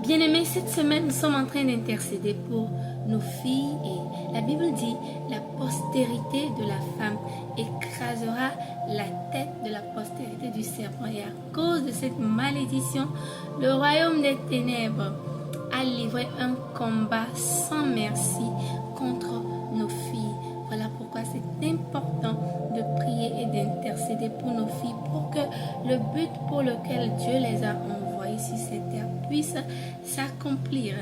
Bien-aimés, cette semaine, nous sommes en train d'intercéder pour nos filles et la Bible dit la postérité de la femme écrasera la tête de la postérité du serpent. Et à cause de cette malédiction, le royaume des ténèbres a livré un combat sans merci contre nos filles. Voilà pourquoi c'est important de prier et d'intercéder pour nos filles pour que le but pour lequel Dieu les a envoyées sur cette terre puisse s'accomplir.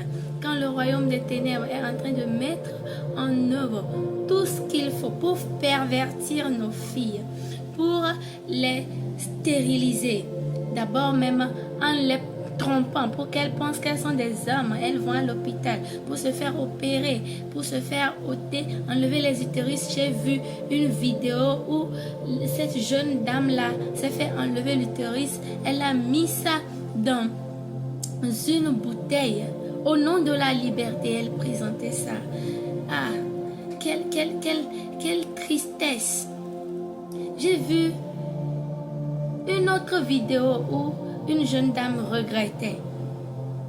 Quand le royaume des ténèbres est en train de mettre en œuvre tout ce qu'il faut pour pervertir nos filles, pour les stériliser, d'abord même en les trompant pour qu'elles pensent qu'elles sont des hommes, elles vont à l'hôpital pour se faire opérer, pour se faire ôter, enlever les utérus. J'ai vu une vidéo où cette jeune dame-là s'est fait enlever l'utérus, elle a mis ça dans une bouteille au nom de la liberté, elle présentait ça. Ah, quelle tristesse. J'ai vu une autre vidéo où une jeune dame regrettait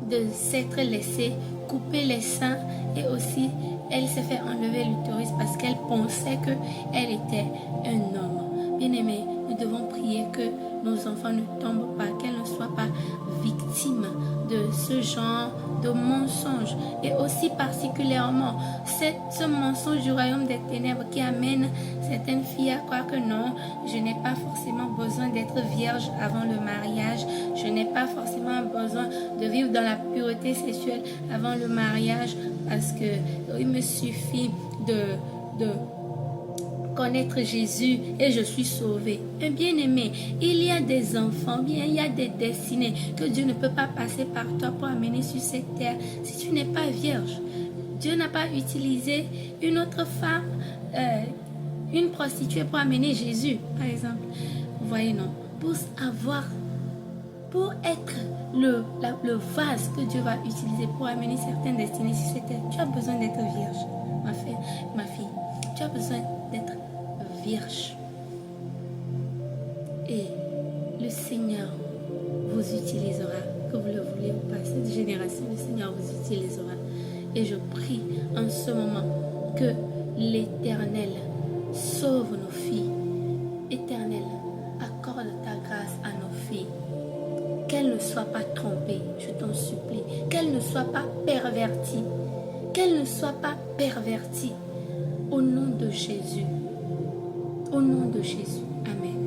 de s'être laissée couper les seins et aussi elle s'est fait enlever l'utérus parce qu'elle pensait qu'elle était un homme. Bien-aimés, nous devons prier que nos enfants ne tombent pas, qu'elles ne soient pas victimes de ce genre de mensonges et aussi particulièrement ce mensonge du royaume des ténèbres qui amène certaines filles à croire que non, je n'ai pas forcément besoin d'être vierge avant le mariage, je n'ai pas forcément besoin de vivre dans la pureté sexuelle avant le mariage parce que il me suffit de connaître Jésus et je suis sauvé. Un bien-aimé, il y a des enfants, bien, il y a des destinées que Dieu ne peut pas passer par toi pour amener sur cette terre si tu n'es pas vierge. Dieu n'a pas utilisé une autre femme, une prostituée pour amener Jésus, par exemple. Vous voyez, non? Pour être le vase que Dieu va utiliser pour amener certaines destinées sur cette terre, tu as besoin d'être vierge, ma fille. Tu as besoin d'être vierge. Et le Seigneur vous utilisera, que vous le voulez ou pas. Cette génération, le Seigneur vous utilisera. Et je prie en ce moment que l'Éternel sauve nos filles. Éternel, accorde ta grâce à nos filles. Qu'elles ne soient pas trompées, je t'en supplie. Qu'elles ne soient pas perverties. Qu'elles ne soient pas perverties. Au nom de Jésus. Au nom de Jésus. Amen.